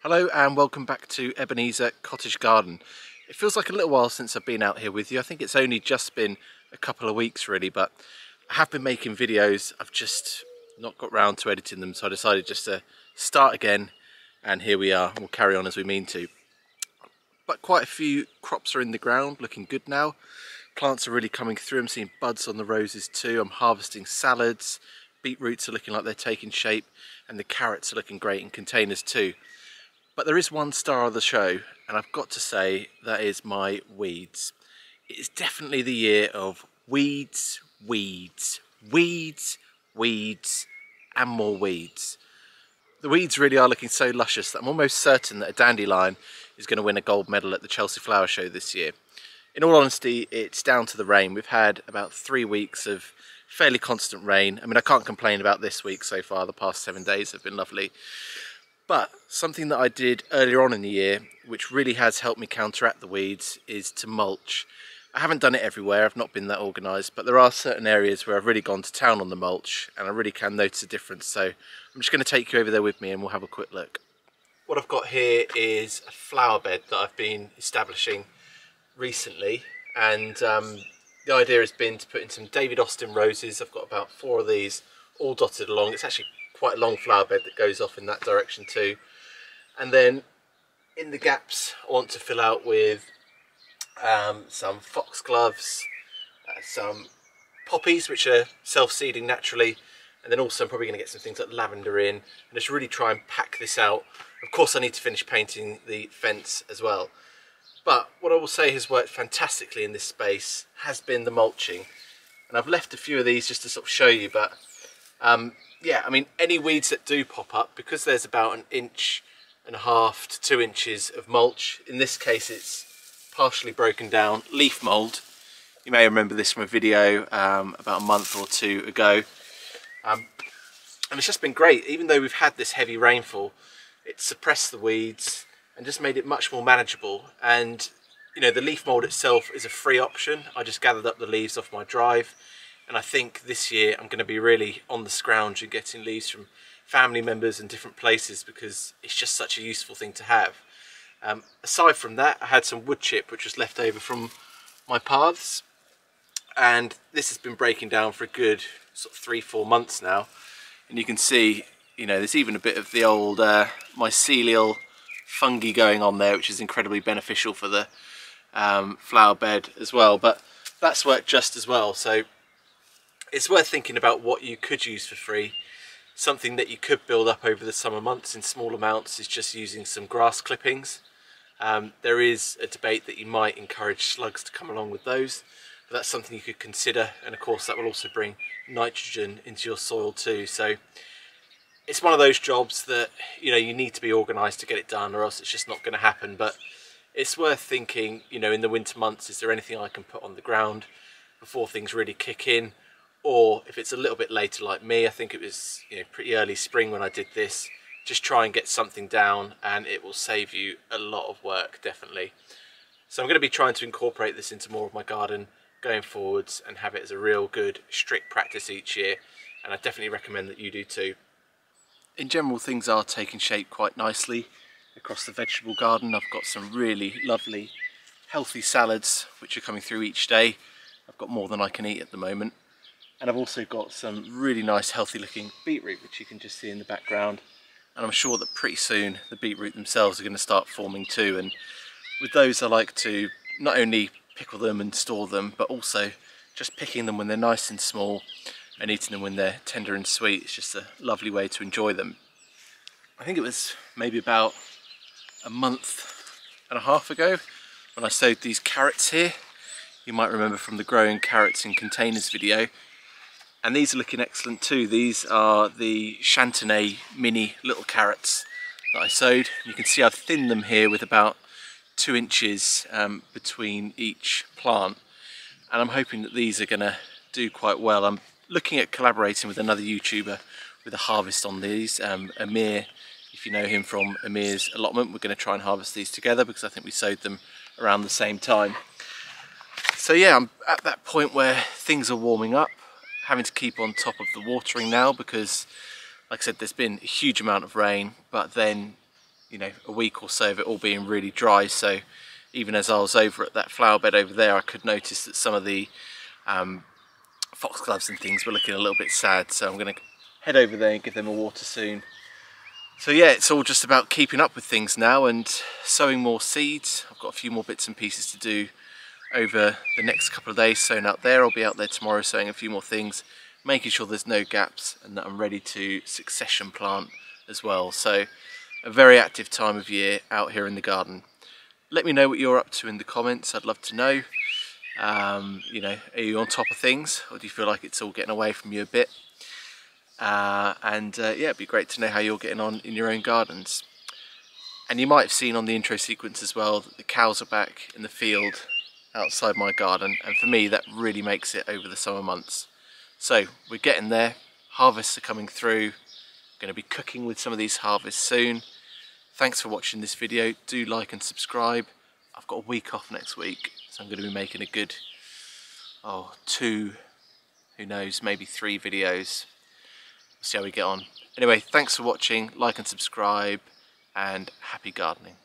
Hello and welcome back to Ebenezer Cottage Garden. It feels like a little while since I've been out here with you. I think it's only just been a couple of weeks really, but I have been making videos. I've just not got round to editing them, so I decided just to start again, and here we are. We'll carry on as we mean to. But quite a few crops are in the ground, looking good now. Plants are really coming through. I'm seeing buds on the roses too. I'm harvesting salads. Beetroots are looking like they're taking shape, and the carrots are looking great in containers too. But there is one star of the show, and I've got to say that is my weeds. It is definitely the year of weeds, weeds, weeds, weeds, and more weeds. The weeds really are looking so luscious that I'm almost certain that a dandelion is going to win a gold medal at the Chelsea Flower Show this year. In all honesty, it's down to the rain. We've had about 3 weeks of fairly constant rain. I mean, I can't complain about this week so far. The past 7 days have been lovely. But something that I did earlier on in the year, which really has helped me counteract the weeds, is to mulch. I haven't done it everywhere, I've not been that organised, but there are certain areas where I've really gone to town on the mulch, and I really can notice a difference. So I'm just going to take you over there with me and we'll have a quick look. What I've got here is a flower bed that I've been establishing recently, and the idea has been to put in some David Austin roses. I've got about 4 of these all dotted along. It's actually quite a long flower bed that goes off in that direction too. And then in the gaps I want to fill out with some foxgloves, some poppies which are self-seeding naturally, and then also I'm probably going to get some things like lavender in and just really try and pack this out. Of course I need to finish painting the fence as well. But what I will say has worked fantastically in this space has been the mulching. And I've left a few of these just to sort of show you, but yeah, I mean, any weeds that do pop up, because there's about 1.5 inches to 2 inches of mulch, in this case it's partially broken down leaf mould. You may remember this from a video about a month or 2 ago. And it's just been great. Even though we've had this heavy rainfall, it's suppressed the weeds and just made it much more manageable. And you know, the leaf mould itself is a free option. I just gathered up the leaves off my drive. And I think this year I'm going to be really on the scrounge and getting leaves from family members and different places, because it's just such a useful thing to have. Aside from that, I had some wood chip which was left over from my paths, and this has been breaking down for a good sort of 3-4 months now. And you can see, you know, there's even a bit of the old mycelial fungi going on there, which is incredibly beneficial for the flower bed as well. But that's worked just as well. So it's worth thinking about what you could use for free. Something that you could build up over the summer months in small amounts is just using some grass clippings. There is a debate that you might encourage slugs to come along with those, but that's something you could consider, and of course that will also bring nitrogen into your soil too. So it's one of those jobs that, you know, you need to be organised to get it done, or else it's just not going to happen. But it's worth thinking, you know, in the winter months, is there anything I can put on the ground before things really kick in? Or if it's a little bit later like me, I think it was, you know, pretty early spring when I did this, just try and get something down and it will save you a lot of work, definitely. So I'm going to be trying to incorporate this into more of my garden going forwards and have it as a real good strict practice each year, and I definitely recommend that you do too. In general, things are taking shape quite nicely across the vegetable garden. I've got some really lovely healthy salads which are coming through each day. I've got more than I can eat at the moment. And I've also got some really nice healthy looking beetroot, which you can just see in the background. And I'm sure that pretty soon the beetroot themselves are going to start forming too. And with those I like to not only pickle them and store them, but also just picking them when they're nice and small and eating them when they're tender and sweet. It's just a lovely way to enjoy them. I think it was maybe about 1.5 months ago when I sowed these carrots here. You might remember from the growing carrots in containers video. And these are looking excellent too. These are the Chantenay mini little carrots that I sowed. You can see I've thinned them here with about 2 inches between each plant. And I'm hoping that these are going to do quite well. I'm looking at collaborating with another YouTuber with a harvest on these. Amir, if you know him from Amir's Allotment, we're going to try and harvest these together because I think we sowed them around the same time. So yeah, I'm at that point where things are warming up. Having to keep on top of the watering now because, like I said, there's been a huge amount of rain, but then you know, a week or so of it all being really dry. So even as I was over at that flower bed over there, I could notice that some of the foxgloves and things were looking a little bit sad. So I'm going to head over there and give them a water soon. So yeah, it's all just about keeping up with things now and sowing more seeds. I've got a few more bits and pieces to do over the next couple of days sowing out there. I'll be out there tomorrow sowing a few more things, making sure there's no gaps and that I'm ready to succession plant as well. So a very active time of year out here in the garden. Let me know what you're up to in the comments. I'd love to know. You know, are you on top of things, or do you feel like it's all getting away from you a bit? Yeah, it'd be great to know how you're getting on in your own gardens. And you might have seen on the intro sequence as well that the cows are back in the field outside my garden, and for me that really makes it over the summer months. So we're getting there, harvests are coming through, going to be cooking with some of these harvests soon. Thanks for watching this video. Do like and subscribe. I've got a week off next week, so I'm going to be making a good 2, who knows, maybe 3 videos. See how we get on. Anyway, thanks for watching, like and subscribe, and happy gardening.